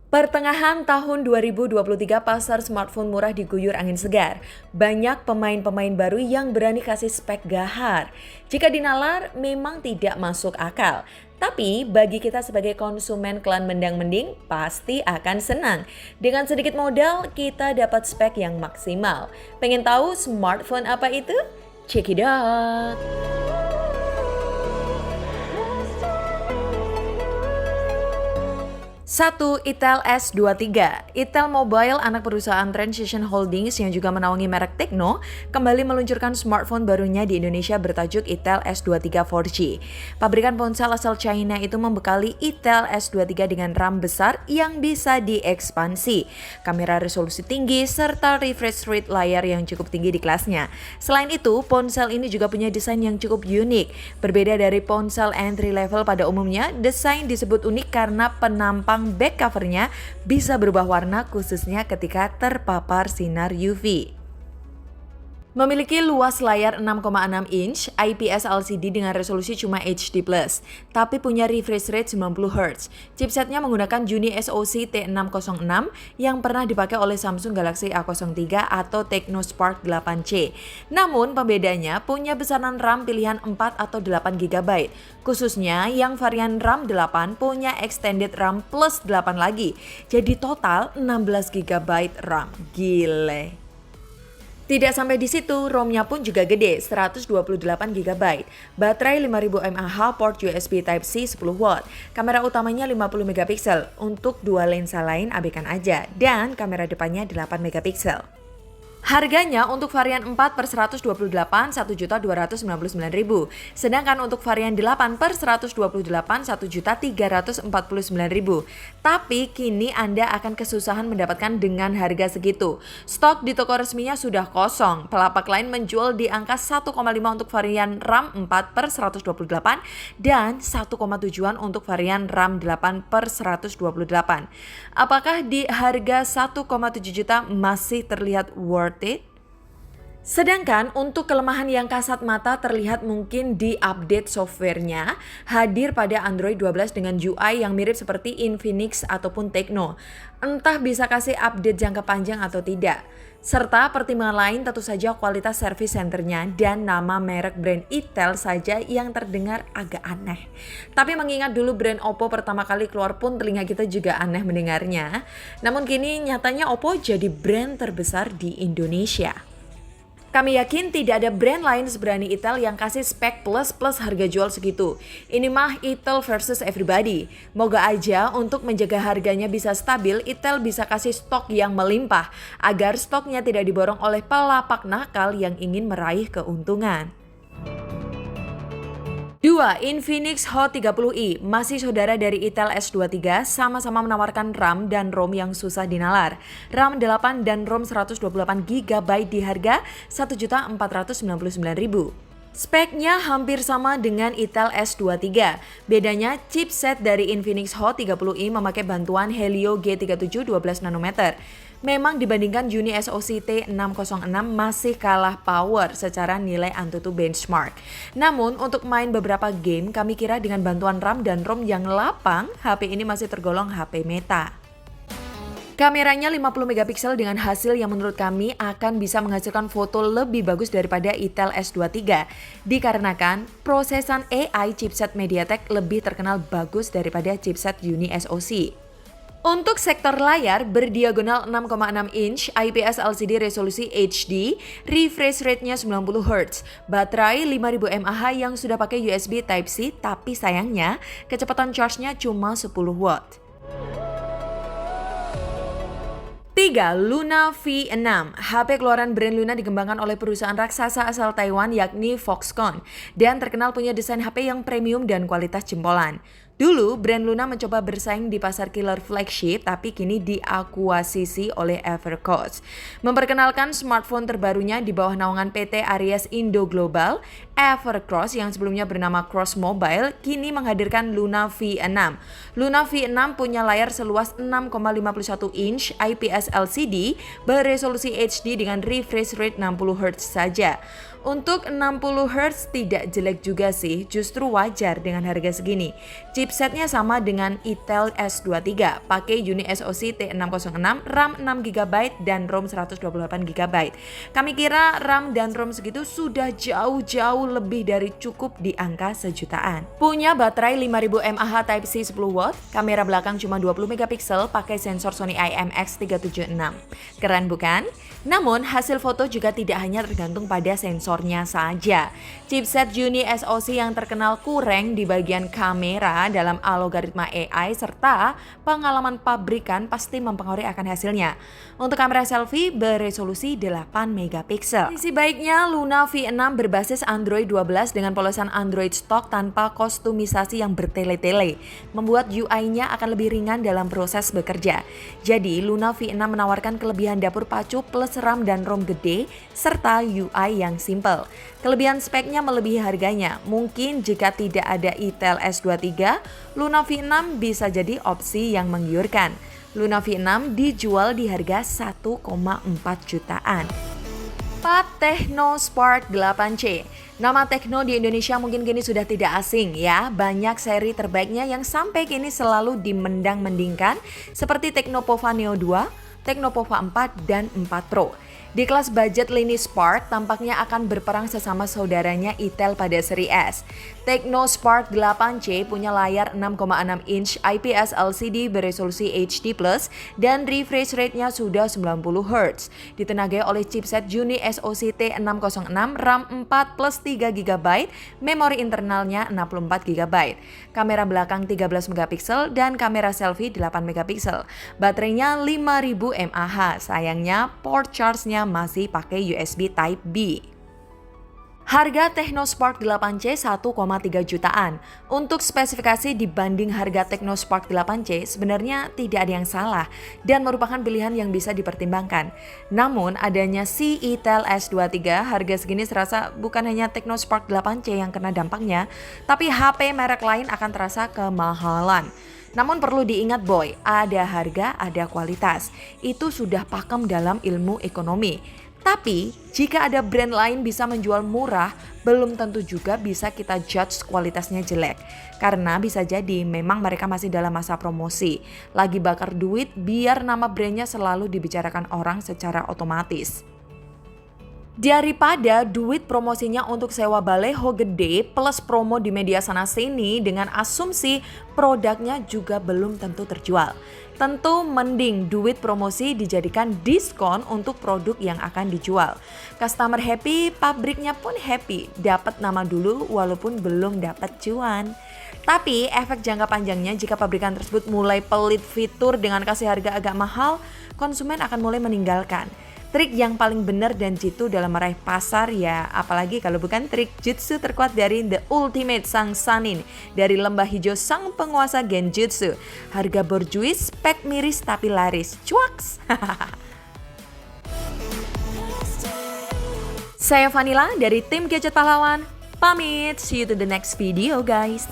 Pertengahan tahun 2023 pasar smartphone murah diguyur angin segar. Banyak pemain-pemain baru yang berani kasih spek gahar. Jika dinalar memang tidak masuk akal. Tapi bagi kita sebagai konsumen klan mendang-mending pasti akan senang. Dengan sedikit modal kita dapat spek yang maksimal. Pengen tahu smartphone apa itu? Check it out! 1. Itel S23. Itel Mobile, anak perusahaan Transition Holdings yang juga menaungi merek Tecno, kembali meluncurkan smartphone barunya di Indonesia bertajuk Itel S23 4G. Pabrikan ponsel asal China itu membekali Itel S23 dengan RAM besar yang bisa diekspansi, kamera resolusi tinggi, serta refresh rate layar yang cukup tinggi di kelasnya. Selain itu, ponsel ini juga punya desain yang cukup unik. Berbeda dari ponsel entry level pada umumnya, desain disebut unik karena penampang back covernya bisa berubah warna khususnya ketika terpapar sinar UV. Memiliki luas layar 6,6 inch, IPS LCD dengan resolusi cuma HD+, tapi punya refresh rate 90 Hz. Chipsetnya menggunakan Juni SoC T606 yang pernah dipakai oleh Samsung Galaxy A03 atau Tecno Spark 8C. Namun pembedanya punya besaran RAM pilihan 4 atau 8 GB. Khususnya yang varian RAM 8 punya extended RAM plus 8 lagi. Jadi total 16 GB RAM. Gile. Tidak sampai di situ, ROM-nya pun juga gede, 128 GB. Baterai 5000 mAh, port USB Type-C 10 watt. Kamera utamanya 50 megapiksel, untuk dua lensa lain abaikan aja. Dan kamera depannya 8 megapiksel. Harganya untuk varian 4 per 128 Rp1.299.000, sedangkan untuk varian 8 per 128 Rp1.349.000. Tapi kini Anda akan kesusahan mendapatkan dengan harga segitu. Stok di toko resminya sudah kosong, pelapak lain menjual di angka 1,5 untuk varian RAM 4 per 128 dan 1,7-an untuk varian RAM 8 per 128. Apakah di harga 1,7 juta masih terlihat worth it? Sedangkan untuk kelemahan yang kasat mata terlihat mungkin di update softwarenya hadir pada Android 12 dengan UI yang mirip seperti Infinix ataupun Tecno. Entah bisa kasih update jangka panjang atau tidak. Serta pertimbangan lain tentu saja kualitas service centernya dan nama merek brand Itel saja yang terdengar agak aneh. Tapi mengingat dulu brand Oppo pertama kali keluar pun telinga kita juga aneh mendengarnya. Namun kini nyatanya Oppo jadi brand terbesar di Indonesia. Kami yakin tidak ada brand lain seberani Itel yang kasih spek plus harga jual segitu. Ini mah Itel versus everybody. Moga aja untuk menjaga harganya bisa stabil, Itel bisa kasih stok yang melimpah agar stoknya tidak diborong oleh pelapak nakal yang ingin meraih keuntungan. 2. Infinix Hot 30i, masih saudara dari Itel S23, sama-sama menawarkan RAM dan ROM yang susah dinalar. RAM 8 dan ROM 128 GB di harga Rp1.499.000. Speknya hampir sama dengan Itel S23. Bedanya chipset dari Infinix Hot 30i memakai bantuan Helio G37 12 nanometer. Memang dibandingkan Juni SoC T606 masih kalah power secara nilai Antutu benchmark. Namun untuk main beberapa game kami kira dengan bantuan RAM dan ROM yang lapang, HP ini masih tergolong HP meta. Kameranya 50 megapiksel dengan hasil yang menurut kami akan bisa menghasilkan foto lebih bagus daripada Itel S23. Dikarenakan prosesan AI chipset MediaTek lebih terkenal bagus daripada chipset Uni SoC. Untuk sektor layar berdiagonal 6,6 inch, IPS LCD resolusi HD, refresh rate-nya 90 Hz, baterai 5000 mAh yang sudah pakai USB Type-C, tapi sayangnya kecepatan charge-nya cuma 10 watt. 3. Luna V6. HP keluaran brand Luna dikembangkan oleh perusahaan raksasa asal Taiwan yakni Foxconn dan terkenal punya desain HP yang premium dan kualitas jempolan. Dulu, brand Luna mencoba bersaing di pasar killer flagship, tapi kini diakuisisi oleh Evercost. Memperkenalkan smartphone terbarunya di bawah naungan PT Aries Indo Global, Evercross yang sebelumnya bernama Cross Mobile, kini menghadirkan Luna V6. Luna V6 punya layar seluas 6,51 inch IPS LCD beresolusi HD dengan refresh rate 60 Hz saja. Untuk 60 Hz tidak jelek juga sih, justru wajar dengan harga segini. Chipsetnya sama dengan Intel S23, pakai unit SoC T606, RAM 6GB dan ROM 128GB. Kami kira RAM dan ROM segitu sudah jauh-jauh lebih dari cukup di angka sejutaan. Punya baterai 5000 mAh Type-C 10W, kamera belakang cuma 20MP, pakai sensor Sony IMX376. Keren bukan? Namun hasil foto juga tidak hanya tergantung pada sensornya saja. Chipset unit SoC yang terkenal kurang di bagian kamera dalam algoritma AI serta pengalaman pabrikan pasti mempengaruhi akan hasilnya. Untuk kamera selfie beresolusi 8MP. Sisi baiknya, Luna V6 berbasis Android 12 dengan polosan Android stock tanpa kostumisasi yang bertele-tele, membuat UI-nya akan lebih ringan dalam proses bekerja. Jadi Luna V6 menawarkan kelebihan dapur pacu plus RAM dan ROM gede serta UI yang simple. Kelebihan speknya melebihi harganya. Mungkin jika tidak ada Intel S23, Luna V6 bisa jadi opsi yang menggiurkan. Luna V6 dijual di harga 1,4 jutaan. Techno Spark 8C. Nama Techno di Indonesia mungkin kini sudah tidak asing ya. Banyak seri terbaiknya yang sampai kini selalu dimendang-mendingkan seperti Technopova Neo 2, Technopova 4 dan 4 Pro. Di kelas budget lini Spark tampaknya akan berperang sesama saudaranya Intel pada seri S. Techno Spark 8C punya layar 6,6 inch IPS LCD beresolusi HD+, dan refresh rate-nya sudah 90Hz. Ditenagai oleh chipset unit SoC T606, RAM 4 plus 3GB, memori internalnya 64GB. Kamera belakang 13MP dan kamera selfie 8MP. Baterainya 5000 mAh. Sayangnya port charge-nya masih pakai USB Type B. Harga Techno Spark 8C 1,3 jutaan. Untuk spesifikasi dibanding harga Techno Spark 8C sebenarnya tidak ada yang salah dan merupakan pilihan yang bisa dipertimbangkan. Namun adanya si Intel S23 harga segini serasa bukan hanya Techno Spark 8C yang kena dampaknya, tapi HP merek lain akan terasa kemahalan. Namun perlu diingat boy, ada harga, ada kualitas. Itu sudah pakem dalam ilmu ekonomi. Tapi jika ada brand lain bisa menjual murah, belum tentu juga bisa kita judge kualitasnya jelek. Karena bisa jadi memang mereka masih dalam masa promosi. Lagi bakar duit biar nama brandnya selalu dibicarakan orang secara otomatis. Daripada duit promosinya untuk sewa baleho gede plus promo di media sana sini dengan asumsi produknya juga belum tentu terjual. Tentu mending duit promosi dijadikan diskon untuk produk yang akan dijual. Customer happy, pabriknya pun happy, dapat nama dulu walaupun belum dapat cuan. Tapi efek jangka panjangnya jika pabrikan tersebut mulai pelit fitur dengan kasih harga agak mahal, konsumen akan mulai meninggalkan. Trik yang paling benar dan jitu dalam meraih pasar ya, apalagi kalau bukan trik jutsu terkuat dari The Ultimate Sang Sanin, dari lembah hijau sang penguasa genjutsu. Harga borjuis, spek miris tapi laris. Cuaks! Saya Vanilla dari tim Gadget Pahlawan. Pamit, see you to the next video guys.